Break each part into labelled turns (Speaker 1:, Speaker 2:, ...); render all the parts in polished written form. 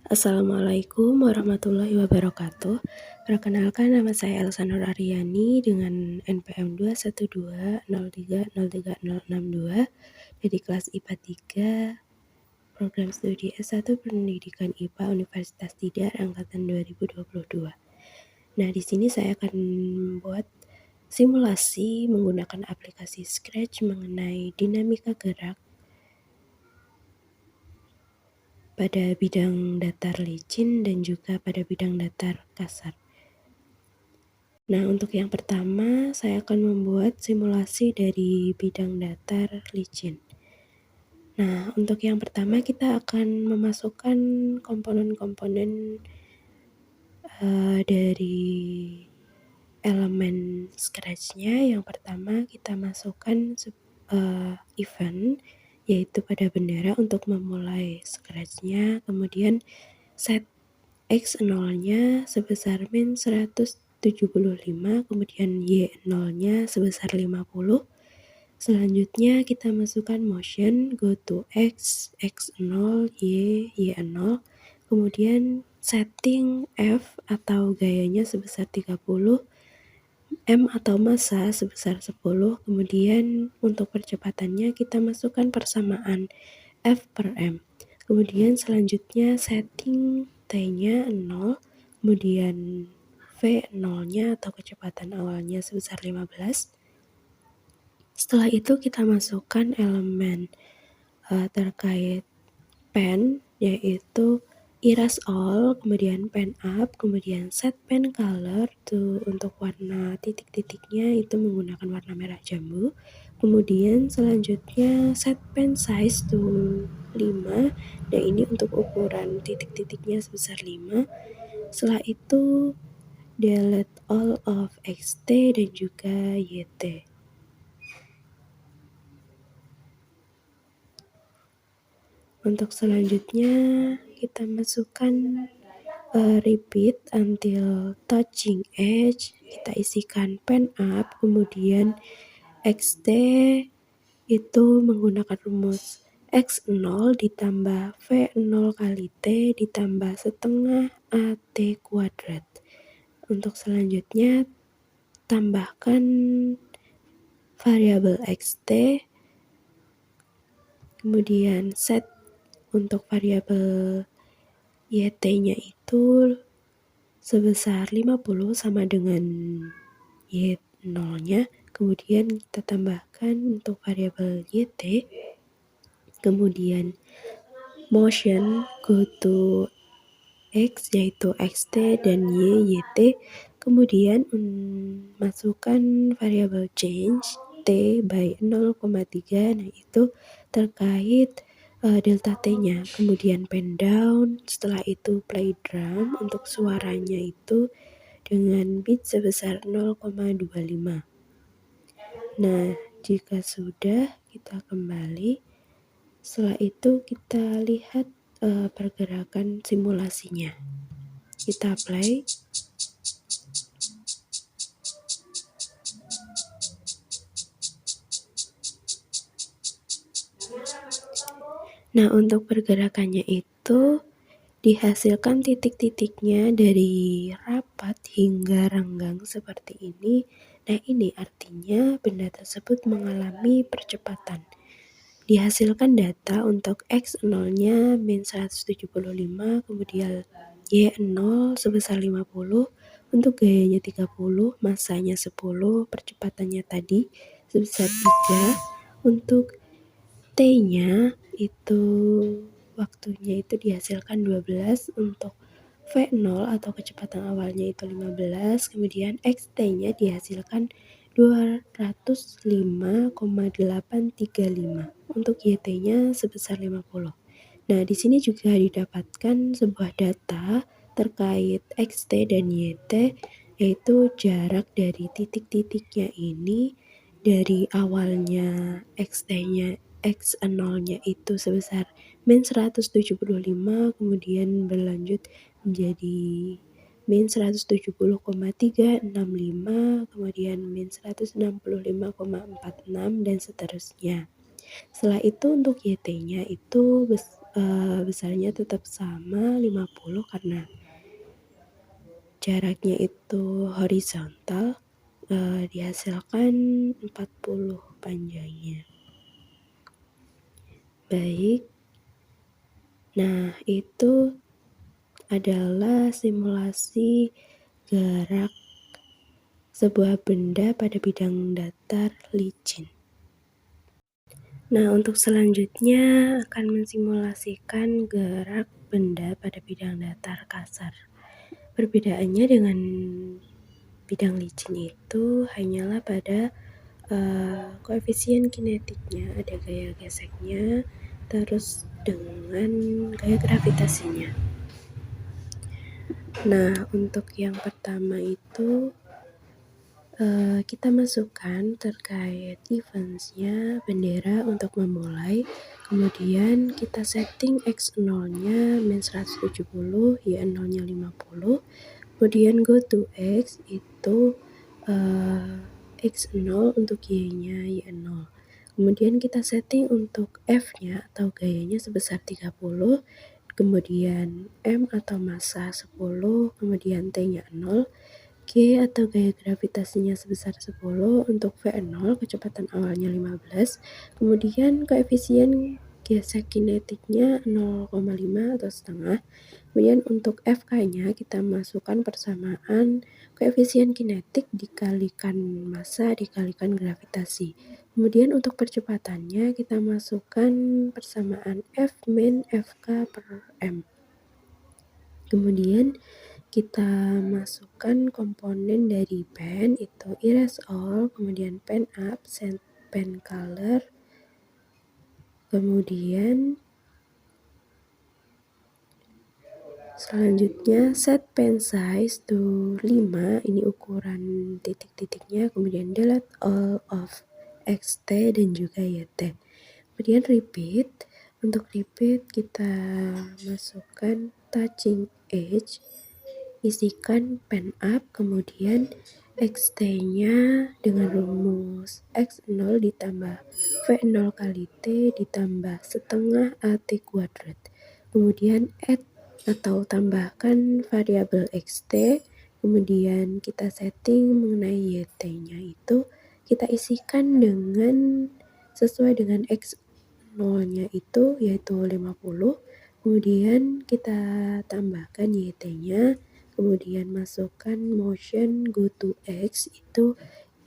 Speaker 1: Assalamualaikum warahmatullahi wabarakatuh. Perkenalkan nama saya Elsa Nuraryani dengan NPM 21203030062 dari kelas IPA 3, program studi S1 Pendidikan IPA Universitas Tidar angkatan 2022. Nah, di sini saya akan membuat simulasi menggunakan aplikasi Scratch mengenai dinamika gerak pada bidang datar licin dan juga pada bidang datar kasar. Nah, untuk yang pertama, saya akan membuat simulasi dari bidang datar licin. Nah, untuk yang pertama kita akan memasukkan komponen-komponen dari elemen Scratch-nya. Yang pertama kita masukkan event, yaitu pada bendera untuk memulai Scratch-nya. Kemudian set X0-nya sebesar min 175, kemudian Y0-nya sebesar 50. Selanjutnya kita masukkan motion, go to X, X0, Y, Y0. Kemudian setting F atau gayanya sebesar 30, M atau massa sebesar 10. Kemudian untuk percepatannya kita masukkan persamaan F per M. Kemudian selanjutnya setting T-nya 0, kemudian V0-nya atau kecepatan awalnya sebesar 15. Setelah itu kita masukkan elemen terkait pen, yaitu erase all, kemudian pen up, kemudian set pen color tuh untuk warna titik-titiknya itu menggunakan warna merah jambu. Kemudian selanjutnya set pen size tuh 5. Nah, ini untuk ukuran titik-titiknya sebesar 5. Setelah itu delete all of xt dan juga yt. Untuk selanjutnya kita masukkan repeat until touching edge. Kita isikan pen up, kemudian xt itu menggunakan rumus X0 ditambah V0 kali T ditambah setengah AT kuadrat. Untuk selanjutnya tambahkan variabel xt, kemudian set untuk variabel yt-nya itu sebesar 50 sama dengan y0-nya. Kemudian kita tambahkan untuk variabel yt, kemudian motion go to x yaitu xt dan yt, kemudian masukkan variabel change t by 0,3. Nah, itu terkait delta t-nya. Kemudian pen down, setelah itu play drum untuk suaranya itu dengan beat sebesar 0,25. Nah, jika sudah kita kembali. Setelah itu kita lihat pergerakan simulasinya. Kita play. Nah, untuk pergerakannya itu dihasilkan titik-titiknya dari rapat hingga renggang seperti ini. Nah, ini artinya benda tersebut mengalami percepatan. Dihasilkan data untuk X0-nya min 175, kemudian Y0 sebesar 50, untuk gayanya 30, massanya 10, percepatannya tadi sebesar 3, untuk T-nya itu waktunya itu dihasilkan 12, untuk V0 atau kecepatan awalnya itu 15, kemudian XT-nya dihasilkan 205,835, untuk YT-nya sebesar 50. Nah, di sini juga didapatkan sebuah data terkait XT dan YT, yaitu jarak dari titik-titiknya ini dari awalnya XT-nya X0-nya itu sebesar min 175, kemudian berlanjut menjadi min 170,365, kemudian min 165,46 dan seterusnya. Setelah itu untuk YT-nya itu besarnya tetap sama 50 karena jaraknya itu horizontal, dihasilkan 40 panjangnya. Baik, nah itu adalah simulasi gerak sebuah benda pada bidang datar licin. Nah, untuk selanjutnya akan mensimulasikan gerak benda pada bidang datar kasar. Perbedaannya dengan bidang licin itu hanyalah pada koefisien kinetiknya, ada gaya geseknya, terus dengan gaya gravitasinya. Nah, untuk yang pertama itu kita masukkan terkait events-nya bendera untuk memulai, kemudian kita setting X0-nya min 170, Y0-nya 50, kemudian go to X itu X0 untuk Y-nya Y0. Kemudian kita setting untuk F-nya atau gayanya sebesar 30, kemudian M atau massa 10, kemudian T-nya 0, G atau gaya gravitasinya sebesar 10, untuk V0 kecepatan awalnya 15, kemudian koefisien gesek kinetiknya 0,5 atau setengah, kemudian untuk FK-nya kita masukkan persamaan koefisien kinetik dikalikan massa dikalikan gravitasi. Kemudian untuk percepatannya kita masukkan persamaan F min FK per M. Kemudian kita masukkan komponen dari pen itu erase all, kemudian pen up, set pen color, kemudian selanjutnya set pen size to 5, ini ukuran titik-titiknya, kemudian delete all of xt dan juga yt. Kemudian repeat, untuk repeat kita masukkan touching edge, isikan pen up, kemudian xt-nya dengan rumus x0 ditambah v0 kali t ditambah setengah at kuadrat. Kemudian add atau tambahkan variabel xt, kemudian kita setting mengenai yt-nya itu kita isikan dengan sesuai dengan x0-nya itu yaitu 50, kemudian kita tambahkan yt-nya, kemudian masukkan motion go to X itu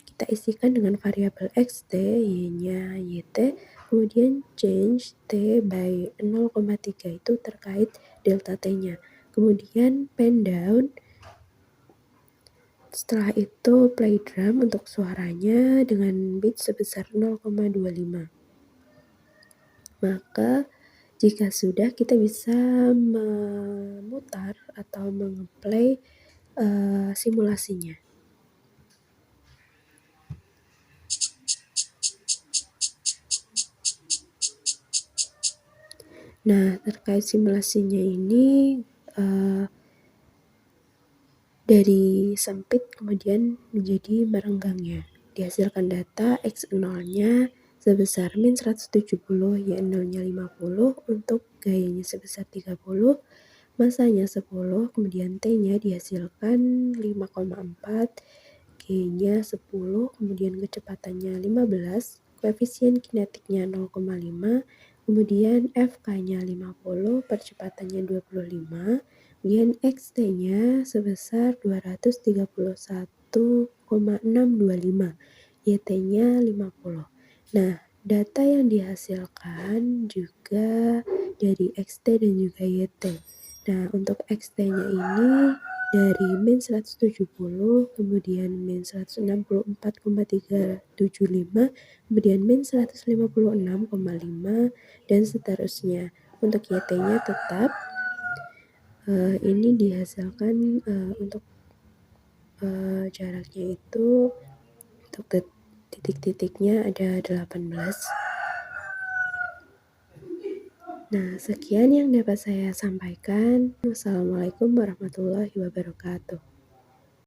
Speaker 1: kita isikan dengan variabel xt, y-nya yt, kemudian change t by 0,3 itu terkait delta t-nya. Kemudian pen down, setelah itu play drum untuk suaranya dengan beat sebesar 0,25. Maka jika sudah, kita bisa memutar atau mengeplay simulasinya. Nah, terkait simulasinya ini dari sempit kemudian menjadi merenggangnya. Dihasilkan data X0-nya sebesar min 170, Y0-nya 50, untuk gayanya sebesar 30, massanya 10, kemudian T-nya dihasilkan 5,4, G-nya 10, kemudian kecepatannya 15, koefisien kinetiknya 0,5, kemudian FK-nya 50, percepatannya 25, kemudian XT-nya sebesar 231,625, YT-nya 50. Nah, data yang dihasilkan juga dari XT dan juga YT. Nah, untuk XT-nya ini dari min 170, kemudian min 164,375, kemudian min 156,5, dan seterusnya. Untuk YT-nya tetap ini dihasilkan untuk jaraknya itu untuk titik-titiknya ada 18. Nah, sekian yang dapat saya sampaikan. Wassalamualaikum warahmatullahi wabarakatuh.